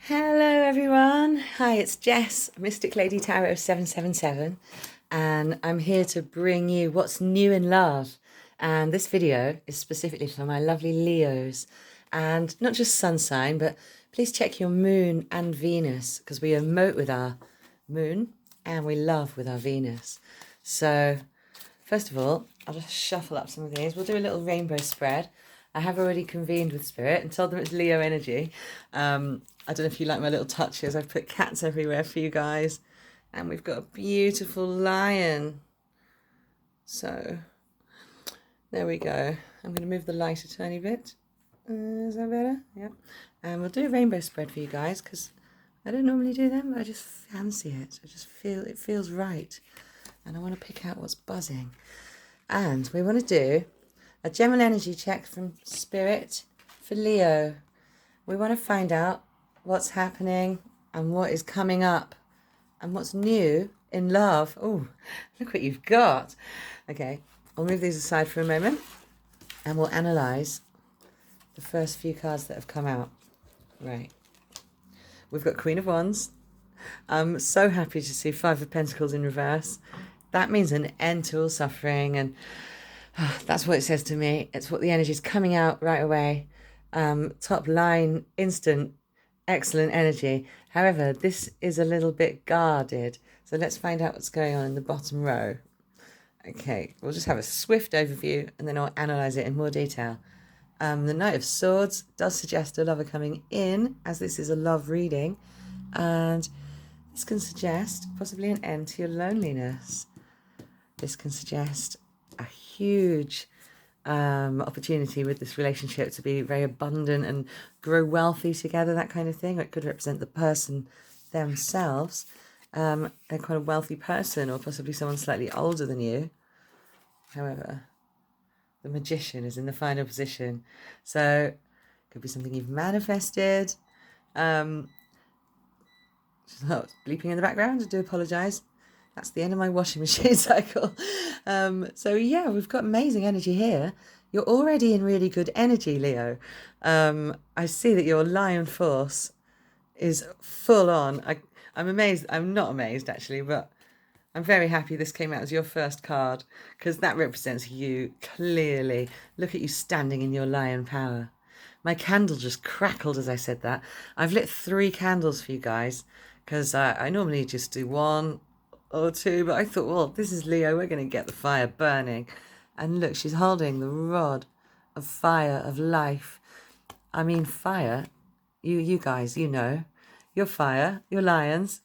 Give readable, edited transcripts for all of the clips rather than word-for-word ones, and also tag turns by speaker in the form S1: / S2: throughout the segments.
S1: Hello everyone. Hi, it's Jess, Mystic Lady Tarot 777, and I'm here to bring you what's new in love. And this video is specifically for my lovely Leos, and not just sun sign, but please check your moon and Venus, because we emote with our moon and we love with our Venus. So first of all, I'll just shuffle up some of these. We'll do a little rainbow spread. I have already convened with Spirit and told them it's Leo energy. I don't know if you like my little touches. I've put cats everywhere for you guys. And we've got a beautiful lion. So, there we go. I'm going to move the light a tiny bit. Is that better? Yeah. And we'll do a rainbow spread for you guys because I don't normally do them, but I just fancy it. I just feel it feels right. And I want to pick out what's buzzing. And we want to do a general energy check from Spirit for Leo. We want to find out what's happening and what is coming up and what's new in love. Oh, look what you've got. Okay, I'll move these aside for a moment and we'll analyse the first few cards that have come out. Right. We've got Queen of Wands. I'm so happy to see Five of Pentacles in reverse. That means an end to all suffering, and that's what it says to me. It's what the energy is coming out right away. Top line, instant, excellent energy. However, this is a little bit guarded. So let's find out what's going on in the bottom row. Okay, we'll just have a swift overview and then I'll analyse it in more detail. The Knight of Swords does suggest a lover coming in, as this is a love reading. And this can suggest possibly an end to your loneliness. This can suggest a huge opportunity with this relationship to be very abundant and grow wealthy together, that kind of thing. Or it could represent the person themselves, a kind of wealthy person, or possibly someone slightly older than you. However, the Magician is in the final position, so it could be something you've manifested. Bleeping in the background, I do apologise. That's the end of my washing machine cycle. So yeah, we've got amazing energy here. You're already in really good energy, Leo. I see that your lion force is full on. I'm amazed. I'm not amazed, actually, but I'm very happy this came out as your first card because that represents you clearly. Look at you standing in your lion power. My candle just crackled as I said that. I've lit 3 candles for you guys because I normally just do 1 or 2, but I thought, well, this is Leo, we're going to get the fire burning. And look, she's holding the rod of fire, of life. I mean, fire, you guys, you know, you're fire, you're lions.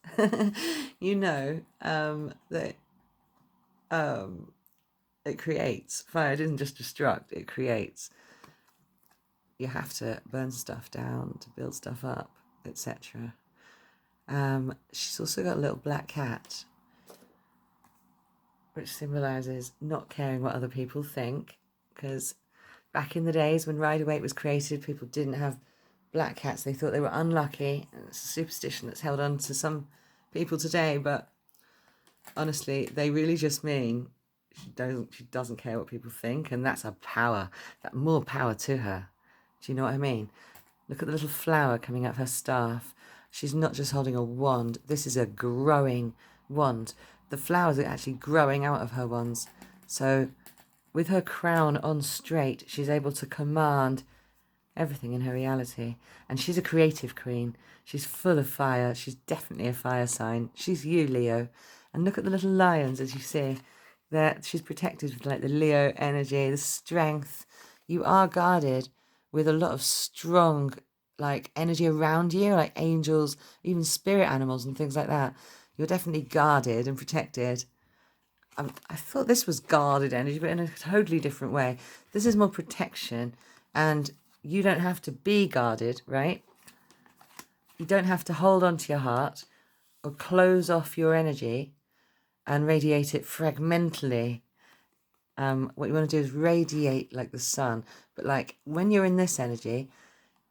S1: You know that it creates. Fire doesn't just destruct, it creates. You have to burn stuff down to build stuff up, etc. She's also got a little black cat, which symbolises not caring what other people think, because back in the days when Rider-Waite was created, people didn't have black cats. They thought they were unlucky. It's a superstition that's held on to some people today, but honestly, they really just mean she doesn't care what people think, and that's a power. That more power to her. Do you know what I mean? Look at the little flower coming out of her staff. She's not just holding a wand. This is a growing wand. The flowers are actually growing out of her wands. So with her crown on straight, she's able to command everything in her reality. And she's a creative queen. She's full of fire. She's definitely a fire sign. She's you, Leo. And look at the little lions, as you see. She's protected with like the Leo energy, the strength. You are guarded with a lot of strong like energy around you, like angels, even spirit animals and things like that. You're definitely guarded and protected. I thought this was guarded energy, but in a totally different way. This is more protection, and you don't have to be guarded, right? You don't have to hold on to your heart or close off your energy and radiate it fragmentally. What you want to do is radiate like the sun. But like when you're in this energy,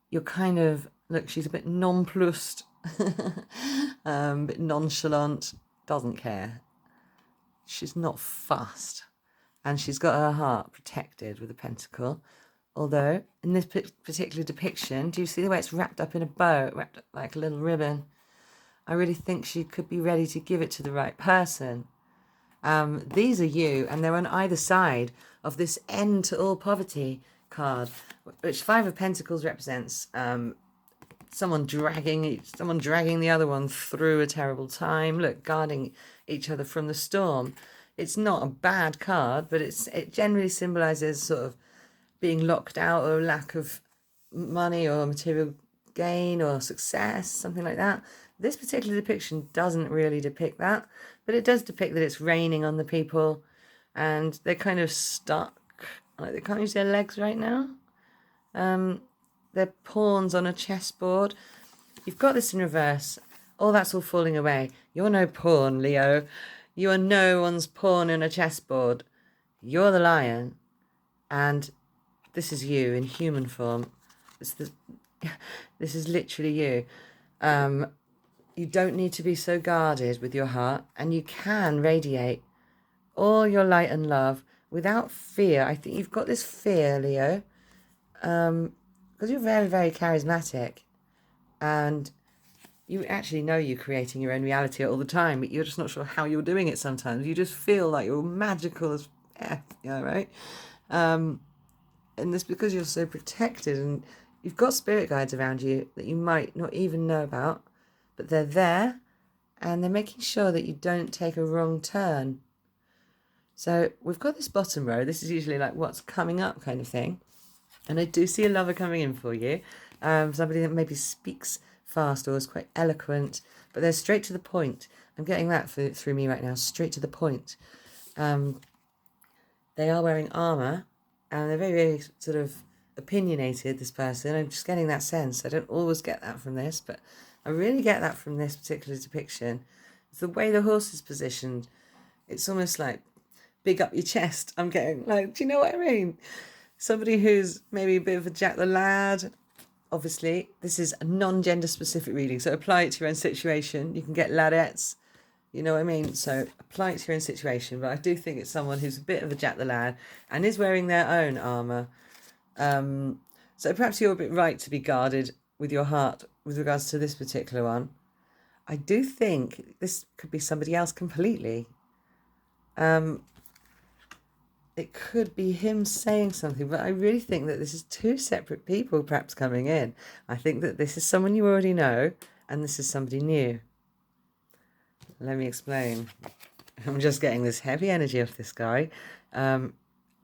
S1: you're kind of, look, she's a bit nonplussed, a bit nonchalant, doesn't care. She's not fussed. And she's got her heart protected with a pentacle. Although, in this particular depiction, do you see the way it's wrapped up in a bow, wrapped up like a little ribbon? I really think she could be ready to give it to the right person. These are you, and they're on either side of this end to all poverty card, which Five of Pentacles represents someone dragging the other one through a terrible time. Look, guarding each other from the storm. It's not a bad card, but it generally symbolizes sort of being locked out or lack of money or material gain or success, something like that. This particular depiction doesn't really depict that, but it does depict that it's raining on the people and they're kind of stuck, like they can't use their legs right now. They're pawns on a chessboard. You've got this in reverse. All that's all falling away. You're no pawn, Leo. You are no one's pawn in a chessboard. You're the lion, and this is you in human form. This is literally you. You don't need to be so guarded with your heart, and you can radiate all your light and love without fear. I think you've got this fear, Leo, because you're very, very charismatic, and you actually know you're creating your own reality all the time, but you're just not sure how you're doing it sometimes. You just feel like you're magical as F, yeah, right? And it's because you're so protected, and you've got spirit guides around you that you might not even know about, but they're there, and they're making sure that you don't take a wrong turn. So we've got this bottom row. This is usually like what's coming up kind of thing. And I do see a lover coming in for you. Somebody that maybe speaks fast or is quite eloquent, but they're straight to the point. I'm getting that through me right now, straight to the point. They are wearing armour, and they're very, very sort of opinionated, this person. I'm just getting that sense. I don't always get that from this, but I really get that from this particular depiction. It's the way the horse is positioned. It's almost like big up your chest. I'm getting like, do you know what I mean? Somebody who's maybe a bit of a Jack the Lad. Obviously, this is a non-gender specific reading, so apply it to your own situation. You can get ladettes, you know what I mean? So apply it to your own situation. But I do think it's someone who's a bit of a Jack the Lad and is wearing their own armour. So perhaps you're a bit right to be guarded with your heart with regards to this particular one. I do think this could be somebody else completely. It could be him saying something, but I really think that this is two separate people perhaps coming in. I think that this is someone you already know, and this is somebody new. Let me explain. I'm just getting this heavy energy off this guy.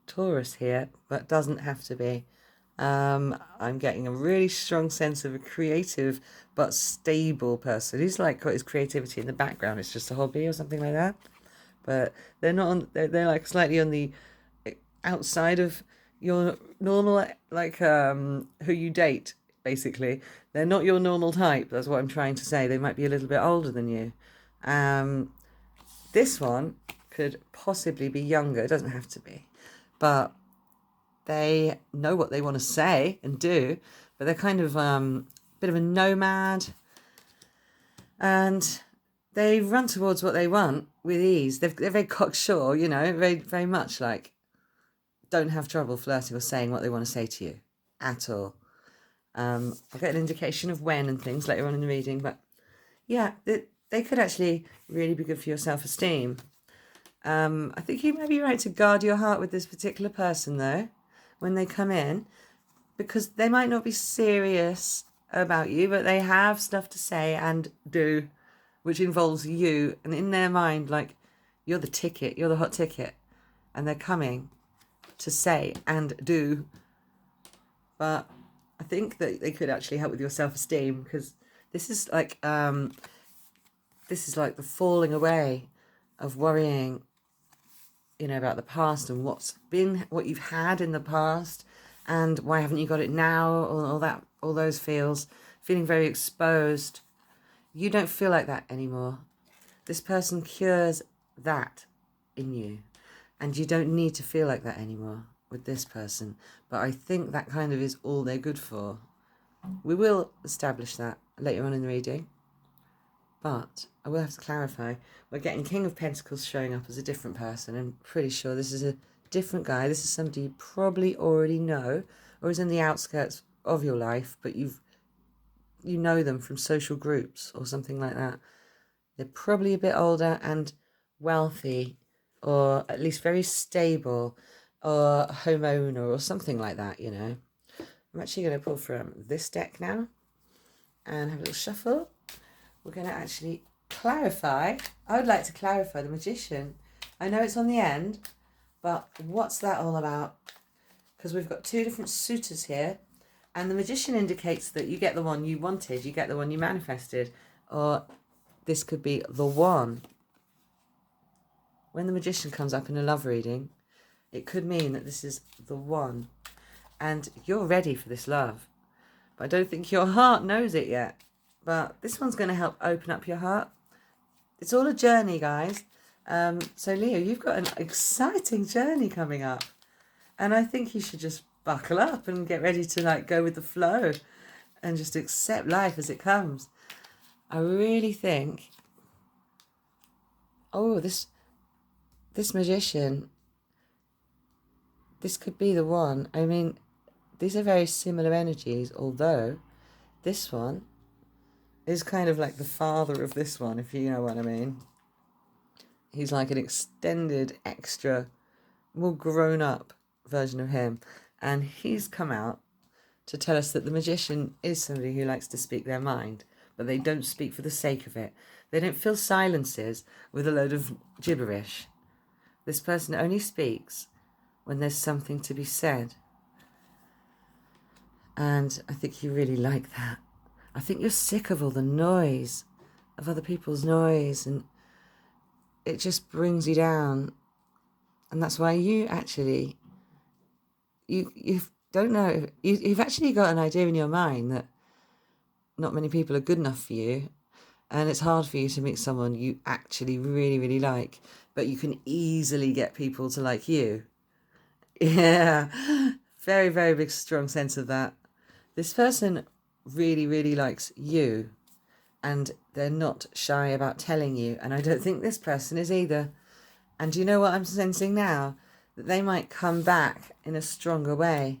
S1: Taurus here, but doesn't have to be. I'm getting a really strong sense of a creative but stable person. He's like got his creativity in the background. It's just a hobby or something like that. But they're not on, they're like slightly on the outside of your normal, like who you date, basically. They're not your normal type. That's what I'm trying to say. They might be a little bit older than you. This one could possibly be younger. It doesn't have to be. But they know what they want to say and do, but they're kind of a bit of a nomad, and they run towards what they want with ease. They're very cocksure, you know, very, very much like don't have trouble flirting or saying what they want to say to you at all. I'll get an indication of when and things later on in the reading, but yeah, they could actually really be good for your self-esteem. I think you may be right to guard your heart with this particular person, though, when they come in, because they might not be serious about you, but they have stuff to say and do, which involves you. And in their mind, like, you're the ticket, you're the hot ticket, and they're coming to say and do. But I think that they could actually help with your self-esteem, because this is like the falling away of worrying, you know, about the past and what you've had in the past, and why haven't you got it now, all those feeling very exposed. You don't feel like that anymore. This person cures that in you, and you don't need to feel like that anymore with this person. But I think that kind of is all they're good for. We will establish that later on in the reading, but I will have to clarify. We're getting King of Pentacles showing up as a different person. I'm pretty sure this is a different guy. This is somebody you probably already know or is in the outskirts of your life, but you know them from social groups or something like that. They're probably a bit older and wealthy, or at least very stable, or a homeowner or something like that, you know. I'm actually going to pull from this deck now and have a little shuffle. We're going to actually clarify. I would like to clarify the Magician. I know it's on the end, but what's that all about? Because we've got two different suitors here, and the Magician indicates that you get the one you wanted, you get the one you manifested, or this could be the one. When the Magician comes up in a love reading, it could mean that this is the one, and you're ready for this love. But I don't think your heart knows it yet. But this one's going to help open up your heart. It's all a journey, guys. So Leo, you've got an exciting journey coming up. And I think you should just buckle up and get ready to like go with the flow and just accept life as it comes. I really think, oh, this Magician, this could be the one. I mean, these are very similar energies, although this one is kind of like the father of this one, if you know what I mean. He's like an extended, extra, more grown up version of him. And he's come out to tell us that the Magician is somebody who likes to speak their mind, but they don't speak for the sake of it. They don't fill silences with a load of gibberish. This person only speaks when there's something to be said. And I think you really like that. I think you're sick of all the noise, of other people's noise, and it just brings you down. And that's why you actually, you don't know, you've actually got an idea in your mind that not many people are good enough for you, and it's hard for you to meet someone you actually really, really like, but you can easily get people to like you. Yeah, very, very big, strong sense of that. This person really, really likes you, and they're not shy about telling you, and I don't think this person is either. And do you know what I'm sensing now? That they might come back in a stronger way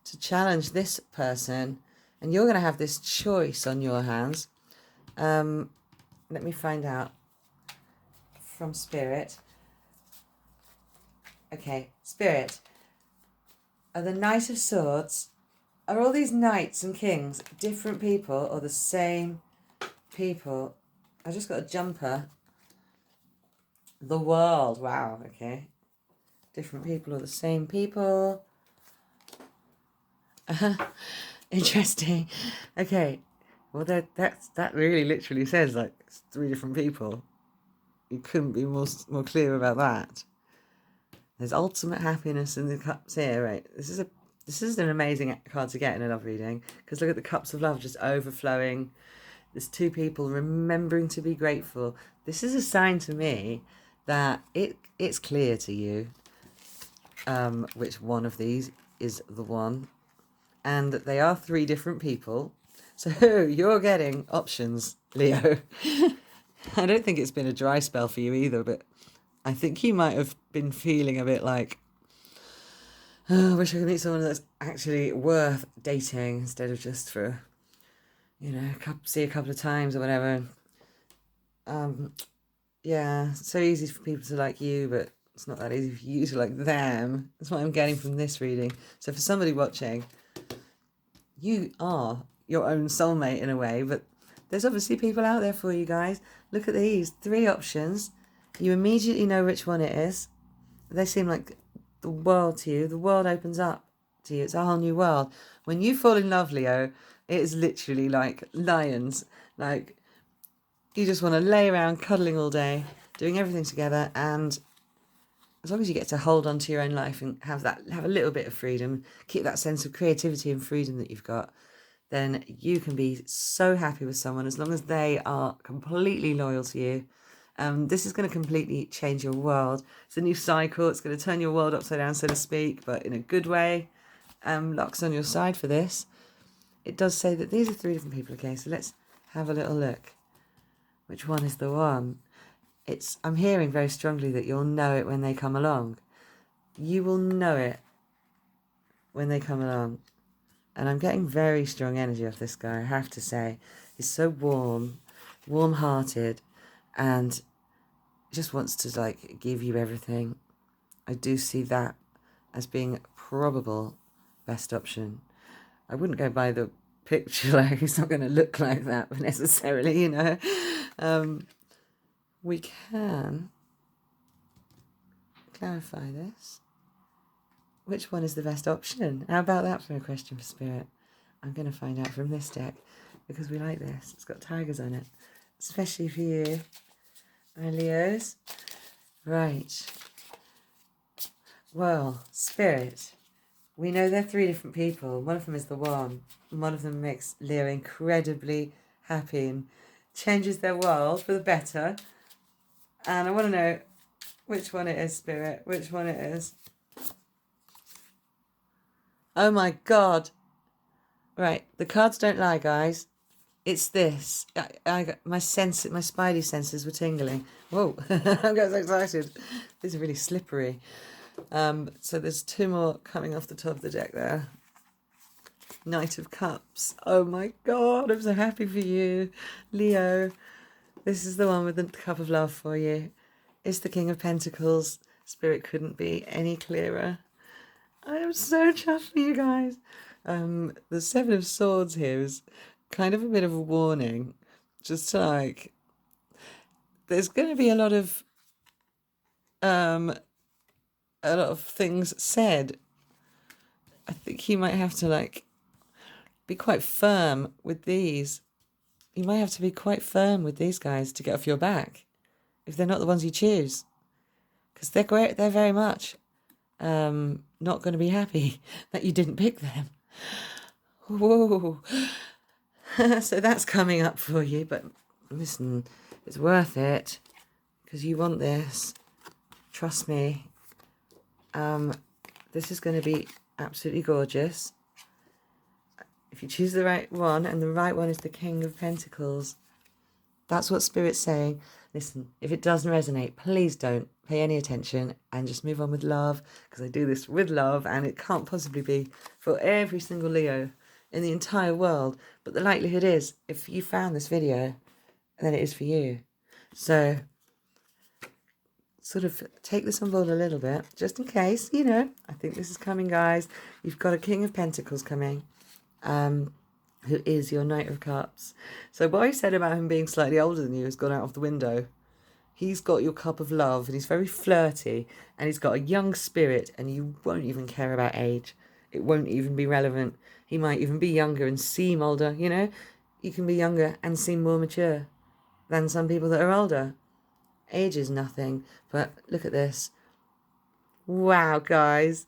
S1: to challenge this person, and you're going to have this choice on your hands. Let me find out from Spirit. Okay, Spirit, are the Knight of Swords, are all these knights and kings different people or the same people? I just got a jumper. The world. Wow, okay. Different people or the same people. Interesting. Okay. Well, that really literally says like it's 3 different people. You couldn't be more clear about that. There's ultimate happiness in the cups here, right? This is an amazing card to get in a love reading, because look at the cups of love just overflowing. There's 2 people remembering to be grateful. This is a sign to me that it's clear to you which one of these is the one, and that they are 3 different people. So you're getting options, Leo. I don't think it's been a dry spell for you either, but I think you might have been feeling a bit like, oh, I wish I could meet someone that's actually worth dating instead of just for, you know, see a couple of times or whatever. Yeah, it's so easy for people to like you, but it's not that easy for you to like them. That's what I'm getting from this reading. So for somebody watching, you are your own soulmate in a way, but there's obviously people out there for you guys. Look at these 3 options. You immediately know which one it is. They seem like the world to you. The world opens up to you. It's a whole new world. When you fall in love, Leo, it is literally like lions. Like, you just want to lay around cuddling all day, doing everything together, and as long as you get to hold on to your own life and have a little bit of freedom, keep that sense of creativity and freedom that you've got, then you can be so happy with someone as long as they are completely loyal to you. This is going to completely change your world. It's a new cycle. It's going to turn your world upside down, so to speak, but in a good way. Luck's on your side for this. It does say that these are 3 different people. Okay, so let's have a little look. Which one is the one? I'm hearing very strongly that you'll know it when they come along. You will know it when they come along. And I'm getting very strong energy off this guy, I have to say. He's so warm-hearted, and just wants to, like, give you everything. I do see that as being a probable best option. I wouldn't go by the picture, like, he's not going to look like that necessarily, you know. We can clarify this. Which one is the best option? How about that for a question for Spirit? I'm going to find out from this deck, because we like this. It's got tigers on it, especially for you, my Leos. Right. Well, Spirit, we know they're three different people. One of them is the one, and one of them makes Leo incredibly happy and changes their world for the better. And I want to know which one it is, Spirit, which one it is. Oh my God. Right, the cards don't lie, guys. It's this. My spidey senses were tingling. Whoa, I'm getting so excited. These are really slippery. So there's two more coming off the top of the deck there. Knight of Cups. Oh my God, I'm so happy for you, Leo. This is the one with the cup of love for you. It's the King of Pentacles. Spirit couldn't be any clearer. I am so chuffed for you guys. The Seven of Swords here is kind of a bit of a warning. Just to, like, there's going to be a lot of things said. I think you might have to, like, be quite firm with these. You might have to be quite firm with these guys to get off your back if they're not the ones you choose, because they're great. They're very much not going to be happy that you didn't pick them. Whoa. So that's coming up for you, but listen, it's worth it because you want this. Trust me. This is going to be absolutely gorgeous. If you choose the right one, and the right one is the King of Pentacles, that's what Spirit's saying. Listen, if it doesn't resonate, please don't pay any attention and just move on with love, because I do this with love, and it can't possibly be for every single Leo in the entire world. But the likelihood is, if you found this video, then it is for you. So sort of take this on board a little bit, just in case, you know. I think this is coming, guys. You've got a King of Pentacles coming, who is your Knight of Cups. So what I said about him being slightly older than you has gone out of the window. He's got your cup of love, and he's very flirty, and he's got a young spirit, and you won't even care about age. It won't even be relevant. He might even be younger and seem older, you know. You can be younger and seem more mature than some people that are older. Age is nothing, but look at this. Wow, guys.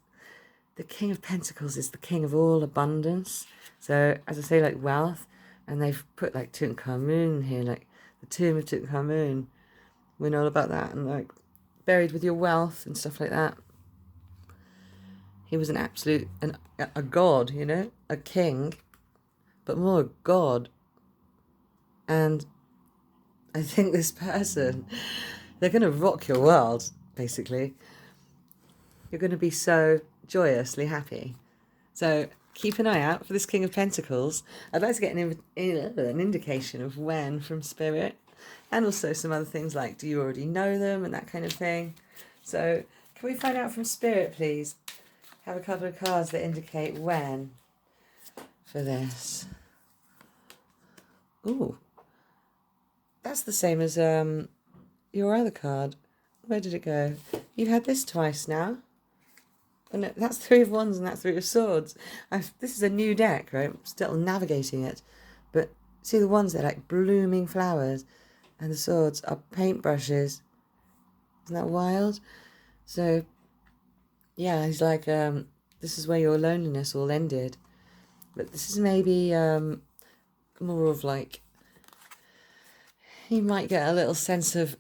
S1: The King of Pentacles is the king of all abundance. So, as I say, like wealth, and they've put like Tutankhamun here, like the tomb of Tutankhamun. We know all about that, and like buried with your wealth and stuff like that. He was an absolute, a god, you know, a king, but more a god. And I think this person, they're going to rock your world, basically. You're going to be so joyously happy. So keep an eye out for this King of Pentacles. I'd like to get an indication of when from Spirit, and also some other things like, do you already know them, and that kind of thing. So can we find out from Spirit, please? Have a couple of cards that indicate when for this. Ooh, that's the same as your other card. Where did it go? You've had this twice now. And that's Three of Wands and that's Three of Swords. This is a new deck, right? I'm still navigating it. But see the ones, they're like blooming flowers. And the swords are paintbrushes. Isn't that wild? So, yeah, he's like, this is where your loneliness all ended. But this is maybe more of like, you might get a little sense of,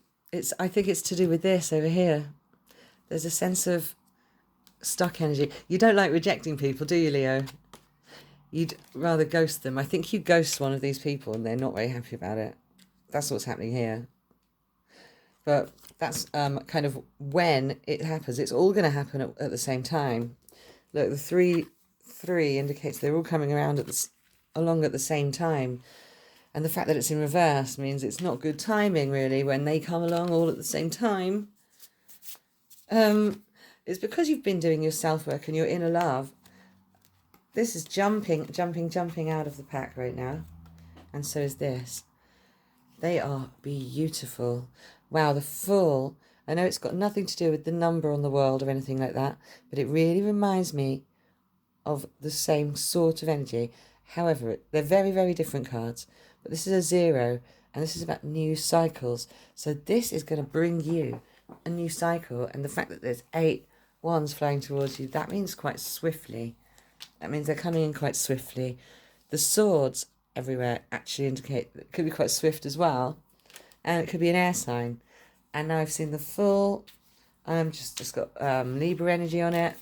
S1: I think it's to do with this over here. There's a sense of stuck energy. You don't like rejecting people, do you, Leo? You'd rather ghost them. I think you ghost one of these people and they're not very happy about it. That's what's happening here. But that's kind of when it happens. It's all going to happen at the same time. Look, the 3 indicates they're all coming around along at the same time. And the fact that it's in reverse means it's not good timing, really, when they come along all at the same time. It's because you've been doing your self-work and your inner love. This is jumping out of the pack right now. And so is this. They are beautiful. Wow, the Fool. I know it's got nothing to do with the number on the world or anything like that, but it really reminds me of the same sort of energy. However, they're very, very different cards. But this is a 0, and this is about new cycles. So this is going to bring you a new cycle. And the fact that there's 8 wands flying towards you, that means quite swiftly. That means they're coming in quite swiftly. The swords everywhere actually indicate it could be quite swift as well. And it could be an air sign. And now I've seen the Fool. Just got Libra energy on it.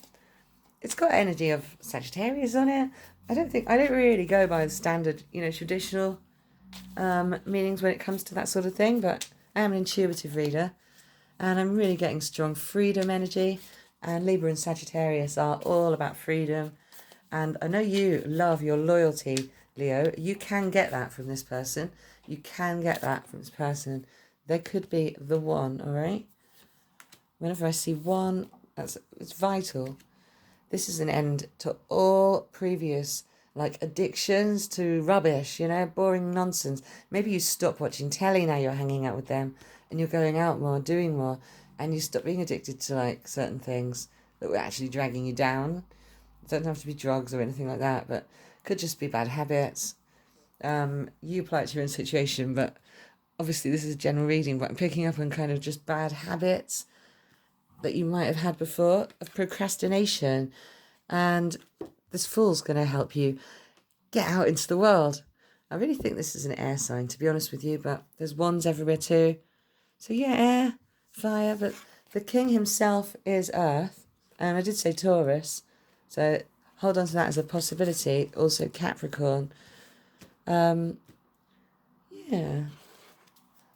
S1: It's got energy of Sagittarius on it. I don't really go by the standard, traditional meanings when it comes to that sort of thing, but I am an intuitive reader, and I'm really getting strong freedom energy, and Libra and Sagittarius are all about freedom, and I know you love your loyalty, Leo. You can get that from this person. You can get that from this person. They could be the one, all right? Whenever I see one, it's vital. This is an end to all previous addictions to rubbish, boring nonsense. Maybe you stop watching telly now you're hanging out with them and you're going out more, doing more, and you stop being addicted to certain things that were actually dragging you down. It doesn't have to be drugs or anything like that, but could just be bad habits. You apply it to your own situation, but obviously this is a general reading, but I'm picking up on kind of just bad habits that you might have had before of procrastination, and this Fool's going to help you get out into the world. I really think this is an air sign, to be honest with you, but there's wands everywhere too. So yeah, air, fire, but the king himself is earth, and I did say Taurus, so hold on to that as a possibility. Also Capricorn. Yeah,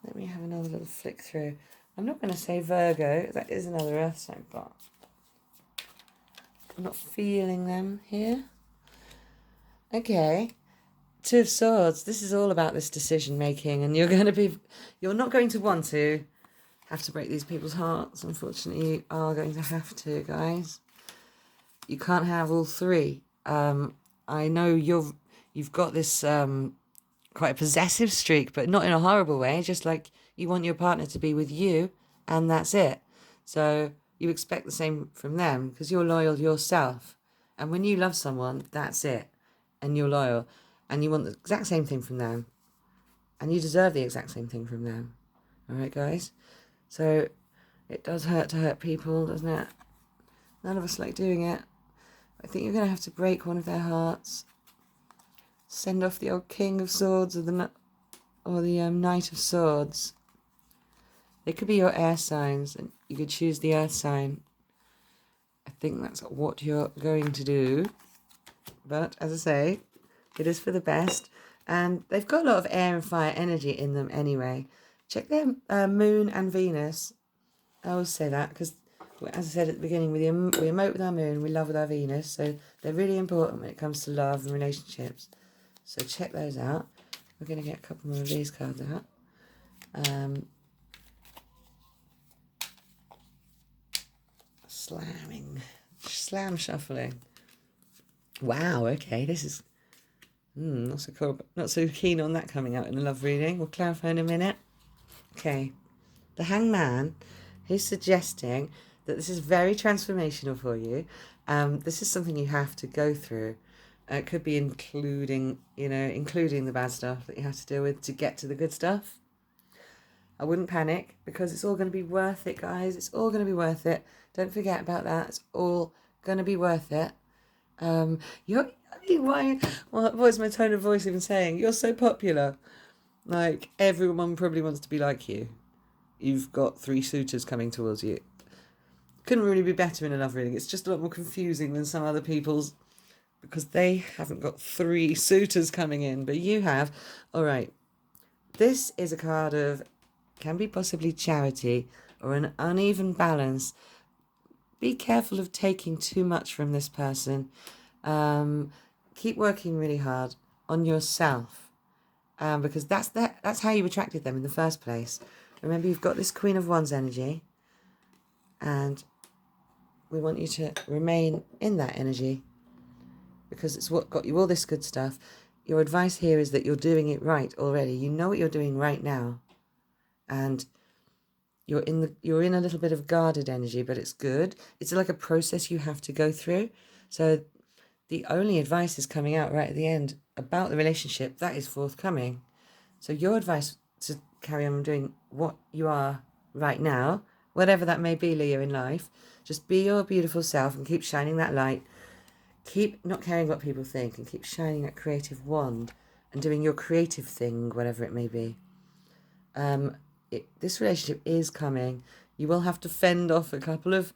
S1: let me have another little flick through. I'm not going to say Virgo, that is another earth sign, but I'm not feeling them here. Okay, 2 of Swords. This is all about this decision making, and you're not going to want to have to break these people's hearts. Unfortunately, you are going to have to, guys. You can't have all 3. I know you've got this quite a possessive streak, but not in a horrible way. Just you want your partner to be with you, and that's it. So you expect the same from them because you're loyal yourself. And when you love someone, that's it. And you're loyal. And you want the exact same thing from them. And you deserve the exact same thing from them. All right, guys? So it does hurt to hurt people, doesn't it? None of us like doing it. I think you're going to have to break one of their hearts. Send off the old King of Swords or the Knight of Swords. They could be your air signs, and you could choose the earth sign. I think that's what you're going to do. But, as I say, it is for the best. And they've got a lot of air and fire energy in them anyway. Check their moon and Venus. I always say that because, as I said at the beginning, we emote with our moon, we love with our Venus. So they're really important when it comes to love and relationships. So check those out. We're going to get a couple more of these cards out. Slam shuffling. Wow, okay, this is not so cool, not so keen on that coming out in a love reading. We'll clarify in a minute. Okay, the Hangman, he's suggesting that this is very transformational for you. This is something you have to go through. It could be including the bad stuff that you have to deal with to get to the good stuff. I wouldn't panic because it's all going to be worth it, guys. It's all going to be worth it. Don't forget about that. It's all going to be worth it. What was my tone of voice even saying? You're so popular. Everyone probably wants to be like you. You've got 3 suitors coming towards you. Couldn't really be better in a love reading. It's just a lot more confusing than some other people's because they haven't got 3 suitors coming in, but you have. All right. This is a card of can be possibly charity or an uneven balance. Be careful of taking too much from this person. Keep working really hard on yourself, because that's how you attracted them in the first place. Remember, you've got this Queen of Wands energy, and we want you to remain in that energy because it's what got you all this good stuff. Your advice here is that you're doing it right already. You know what you're doing right now, and you're in a little bit of guarded energy, but it's good. It's like a process you have to go through. So the only advice is coming out right at the end about the relationship that is forthcoming. So your advice to carry on doing what you are right now, whatever that may be, Leo, in life, just be your beautiful self and keep shining that light. Keep not caring what people think and keep shining that creative wand and doing your creative thing, whatever it may be. This relationship is coming. You will have to fend off a couple of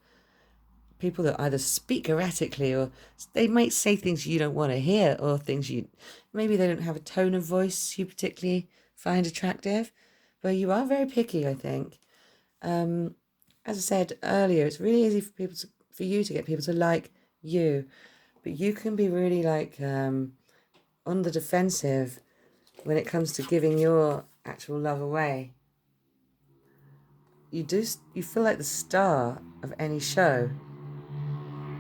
S1: people that either speak erratically or they might say things you don't want to hear, or things maybe they don't have a tone of voice you particularly find attractive, but you are very picky, I think. As I said earlier, it's really easy for you to get people to like you, but you can be really on the defensive when it comes to giving your actual love away. You feel like the star of any show.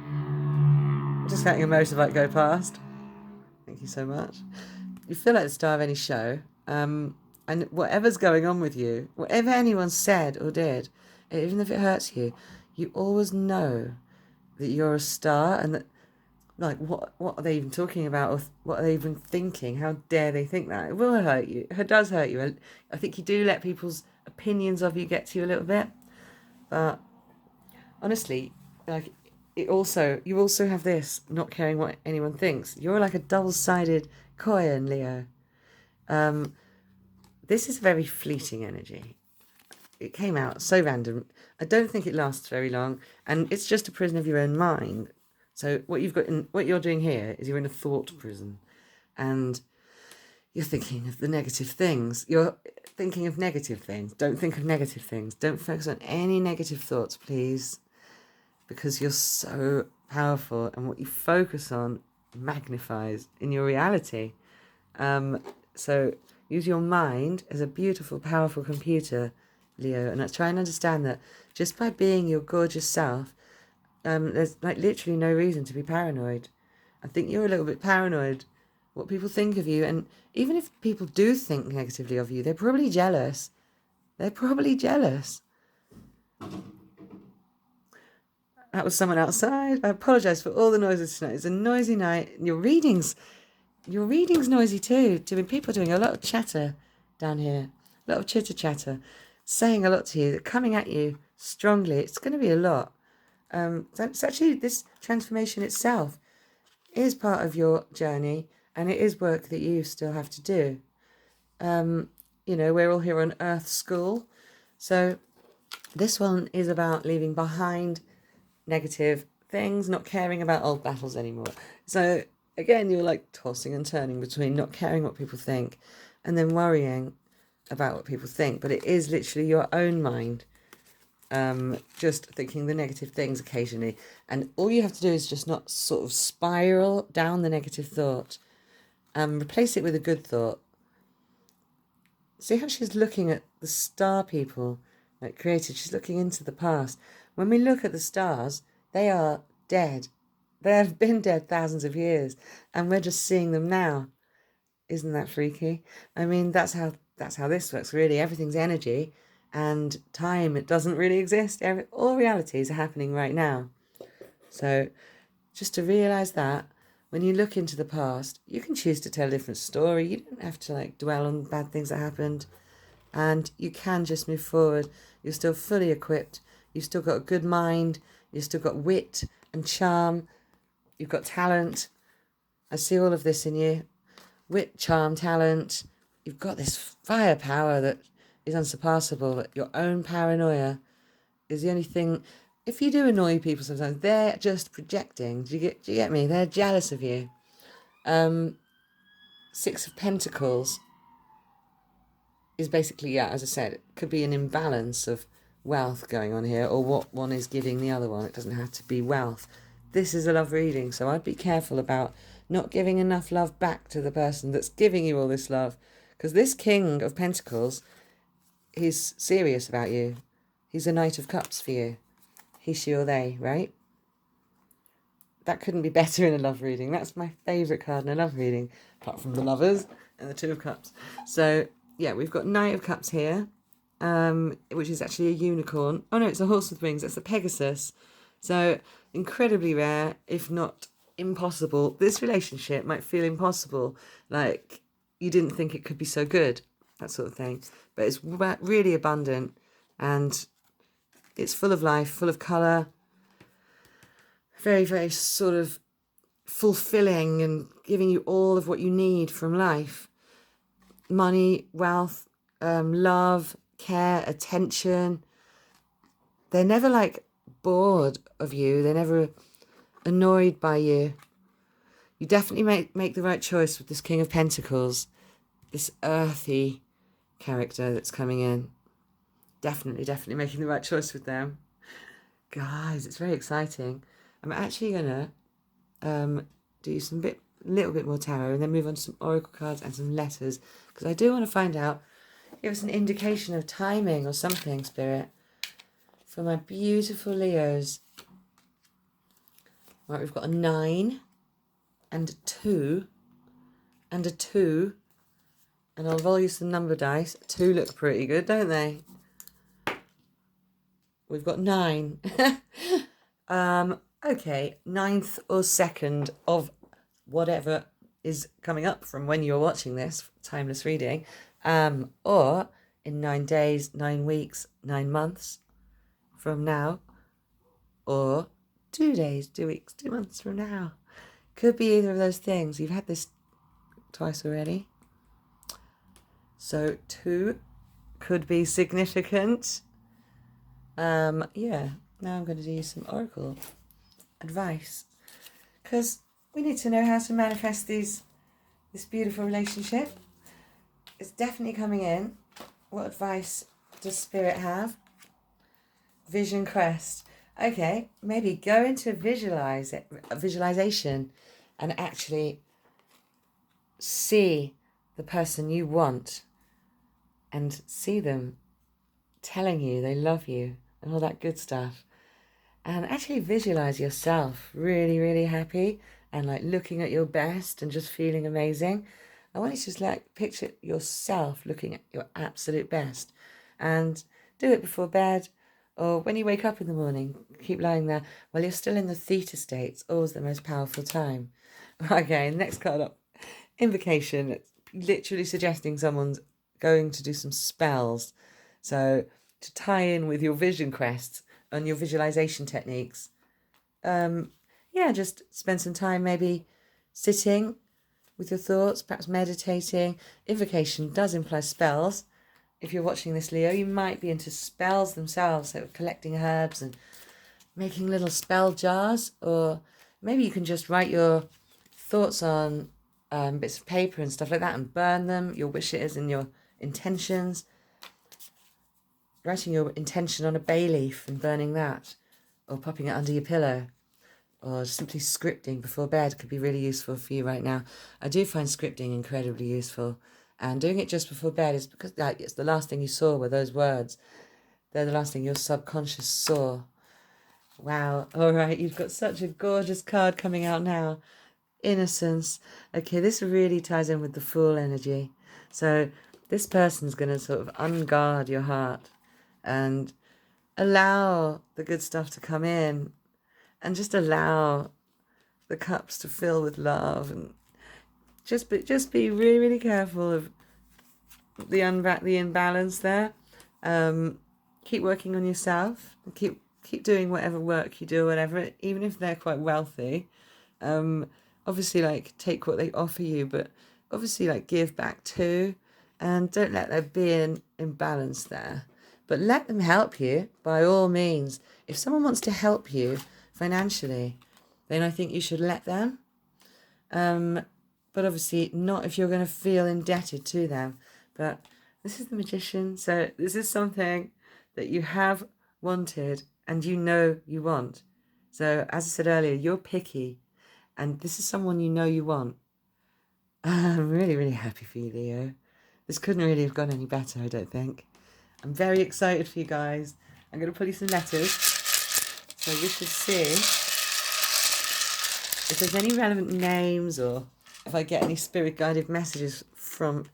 S1: I'm just letting a motorbike go past. Thank you so much. You feel like the star of any show, and whatever's going on with you, whatever anyone said or did, even if it hurts you, you always know that you're a star, and that, like, what are they even talking about, or what are they even thinking? How dare they think that? It will hurt you. It does hurt you. I think you do let people's opinions of you get to you a little bit, but honestly, like, you also have this not caring what anyone thinks. You're like a double-sided coin, Leo. This is very fleeting energy. It came out so random. I don't think it lasts very long, and it's just a prison of your own mind. So what you're doing here is you're in a thought prison, and you're thinking of the negative things. You're thinking of negative things. Don't think of negative things. Don't focus on any negative thoughts, please, because you're so powerful, and what you focus on magnifies in your reality. So use your mind as a beautiful, powerful computer, Leo, and try and understand that just by being your gorgeous self, there's literally no reason to be paranoid. I think you're a little bit paranoid what people think of you, and even if people do think negatively of you, they're probably jealous. That was someone outside. I apologise for all the noises tonight. It's a noisy night. Your reading's noisy too. People doing a lot of chatter down here. A lot of chitter-chatter. Saying a lot to you. They're coming at you strongly. It's going to be a lot. It's actually, this transformation itself is part of your journey, and it is work that you still have to do. We're all here on Earth School. So this one is about leaving behind negative things, not caring about old battles anymore. So again, you're like tossing and turning between not caring what people think and then worrying about what people think. But it is literally your own mind, just thinking the negative things occasionally. And all you have to do is just not sort of spiral down the negative thought. Replace it with a good thought. See how she's looking at the star people that created. She's looking into the past. When we look at the stars, they are dead. They have been dead thousands of years, and we're just seeing them now. Isn't that freaky? I mean, that's how this works, really. Everything's energy, and time, it doesn't really exist. All realities are happening right now. So just to realise that, when you look into the past, you can choose to tell a different story. You don't have to dwell on bad things that happened, and you can just move forward. You're still fully equipped. You've still got a good mind. You've still got wit and charm. You've got talent. I see all of this in you. Wit, charm, talent. You've got this firepower that is unsurpassable. Your own paranoia is the only thing. If you do annoy people sometimes, they're just projecting. Do you get me? They're jealous of you. 6 of Pentacles is basically, as I said, it could be an imbalance of wealth going on here, or what one is giving the other one. It doesn't have to be wealth. this is a love reading, so I'd be careful about not giving enough love back to the person that's giving you all this love. Because this King of Pentacles, he's serious about you. He's a Knight of Cups for you. He, she, or they, right? That couldn't be better in a love reading. That's my favourite card in a love reading, apart from the Lovers and the Two of Cups. So, yeah, we've got Knight of Cups here, which is actually a unicorn. Oh, no, it's a horse with wings. That's a Pegasus. So, incredibly rare, if not impossible. This relationship might feel impossible, like you didn't think it could be so good, that sort of thing. But it's really abundant, and it's full of life, full of colour, very, very sort of fulfilling and giving you all of what you need from life. Money, wealth, love, care, attention. They're never like bored of you. They're never annoyed by you. You definitely make the right choice with this King of Pentacles, this earthy character that's coming in. Definitely making the right choice with them. Guys, it's very exciting. I'm actually going to do some little bit more tarot and then move on to some oracle cards and some letters, because I do want to find out, give us an indication of timing or something, Spirit, for my beautiful Leos. Right, we've got a 9 and a 2 and a 2, and I'll roll you some number dice. 2 look pretty good, don't they? We've got 9. Okay, 9th or 2nd of whatever is coming up from when you're watching this timeless reading, or in 9 days, 9 weeks, 9 months from now, or 2 days, 2 weeks, 2 months from now. Could be either of those things. You've had this twice already. So 2 could be significant. Yeah, now I'm going to do some oracle advice, because we need to know how to manifest this beautiful relationship. It's definitely coming in. What advice does Spirit have? Vision quest. Okay, maybe go into visualization and actually see the person you want and see them telling you they love you and all that good stuff. And actually visualize yourself really, really happy and like looking at your best and just feeling amazing. I want you to just like picture yourself looking at your absolute best, and do it before bed or when you wake up in the morning. Keep lying there while you're still in the theta state. It's always the most powerful time. Okay, next card up. Invocation. It's literally suggesting someone's going to do some spells. So to tie in with your vision quests and your visualization techniques, yeah, just spend some time maybe sitting with your thoughts, perhaps meditating. Invocation does imply spells. If you're watching this, Leo, you might be into spells themselves, so collecting herbs and making little spell jars, or maybe you can just write your thoughts on bits of paper and stuff like that and burn them, your wishes and your intentions. Writing your intention on a bay leaf and burning that, or popping it under your pillow, or simply scripting before bed could be really useful for you right now. I do find scripting incredibly useful, and doing it just before bed is because it's the last thing you saw were those words. They're the last thing your subconscious saw. Wow. All right, you've got such a gorgeous card coming out now. Innocence. Okay, this really ties in with the Fool energy. So this person's going to sort of unguard your heart and allow the good stuff to come in, and just allow the cups to fill with love, and just be really, really careful of the imbalance there. Keep working on yourself. Keep doing whatever work you do, whatever, even if they're quite wealthy. Obviously, like, take what they offer you, but obviously, like, give back too, and don't let there be an imbalance there. But let them help you by all means. If someone wants to help you financially, then I think you should let them. But obviously not if you're going to feel indebted to them. But this is the Magician, so this is something that you have wanted and you know you want. So as I said earlier, you're picky, and this is someone you know you want. I'm really, really happy for you, Leo. This couldn't really have gone any better, I don't think. I'm very excited for you guys. I'm going to pull you some letters so we should see if there's any relevant names or if I get any spirit guided messages from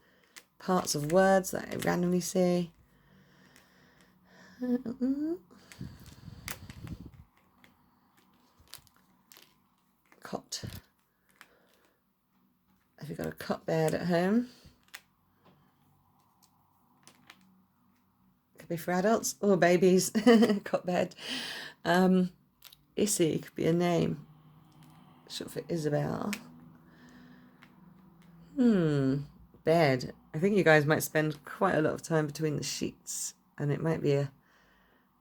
S1: parts of words that I randomly see. Cot. Have you got a cot bed at home? Could be for adults or babies. Cot bed. Issy could be a name. Short for Isabel. Bed. I think you guys might spend quite a lot of time between the sheets, and it might be a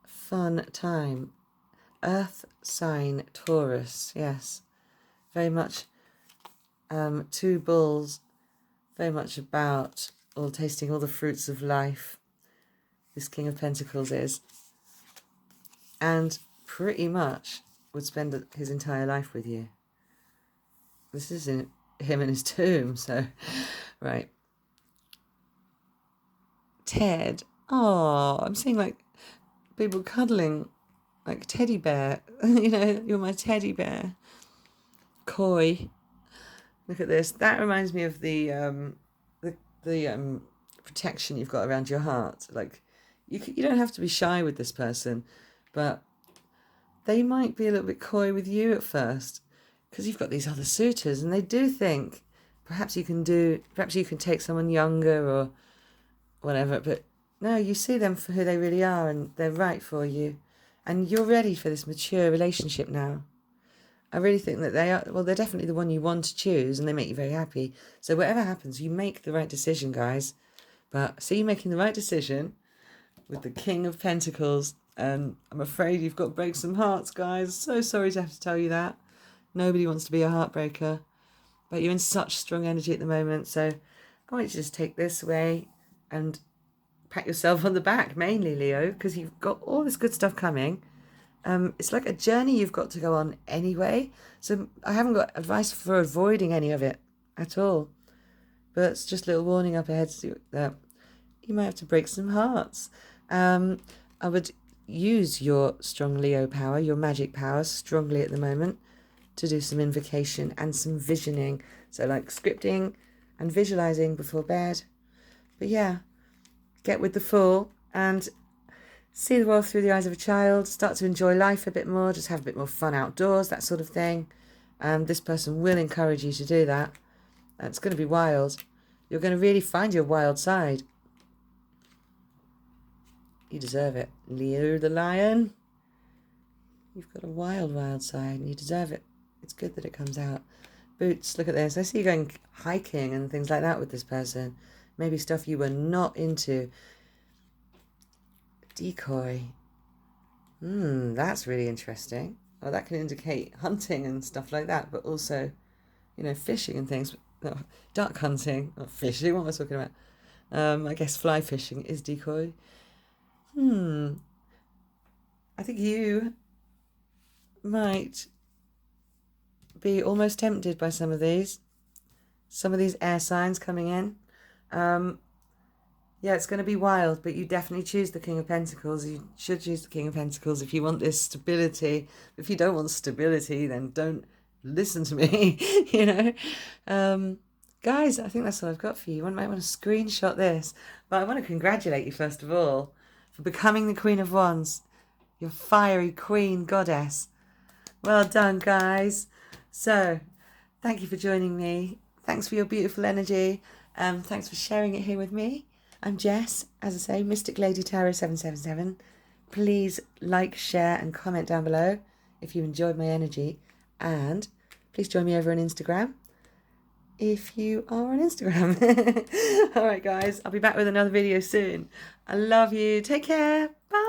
S1: fun time. Earth sign Taurus. Yes, very much. Two bulls. Very much about all tasting all the fruits of life. This King of Pentacles is, and pretty much would spend his entire life with you. This is him in his tomb, so, right. Ted. Oh, I'm seeing like people cuddling like teddy bear. You know, you're my teddy bear. Koi. Look at this. That reminds me of the protection you've got around your heart. Like, you don't have to be shy with this person, but they might be a little bit coy with you at first because you've got these other suitors, and they do think perhaps you can take someone younger or whatever, but no, you see them for who they really are, and they're right for you, and you're ready for this mature relationship now. I really think that they're definitely the one you want to choose, and they make you very happy. So whatever happens, you make the right decision, guys. But see you making the right decision with the King of Pentacles, and I'm afraid you've got to break some hearts, guys. So sorry to have to tell you that. Nobody wants to be a heartbreaker, but you're in such strong energy at the moment, so I want you to just take this away and pat yourself on the back, mainly, Leo, because you've got all this good stuff coming. It's like a journey you've got to go on anyway, so I haven't got advice for avoiding any of it at all, but it's just a little warning up ahead that you might have to break some hearts. I would use your strong Leo power, your magic power, strongly at the moment to do some invocation and some visioning. So like scripting and visualizing before bed. But yeah, get with the Fool and see the world through the eyes of a child. Start to enjoy life a bit more. Just have a bit more fun outdoors, that sort of thing. This person will encourage you to do that. It's going to be wild. You're going to really find your wild side. You deserve it. Leo the Lion. You've got a wild, wild side and you deserve it. It's good that it comes out. Boots, look at this. I see you going hiking and things like that with this person. Maybe stuff you were not into. Decoy. That's really interesting. Well, that can indicate hunting and stuff like that, but also, fishing and things. No, duck hunting, not fishing. What am I talking about? I guess fly fishing is decoy. I think you might be almost tempted by some of these air signs coming in. Yeah, it's going to be wild, but you definitely choose the King of Pentacles. You should choose the King of Pentacles if you want this stability. If you don't want stability, then don't listen to me, Guys, I think that's all I've got for you. You might want to screenshot this. But I want to congratulate you, first of all, for becoming the Queen of Wands. Your fiery queen goddess. Well done, guys. So, thank you for joining me. Thanks for your beautiful energy. Thanks for sharing it here with me. I'm Jess, as I say, Mystic Lady Tarot 777. Please like, share and comment down below if you enjoyed my energy. And please join me over on Instagram if you are on Instagram. All right, guys, I'll be back with another video soon. I love you. Take care. Bye.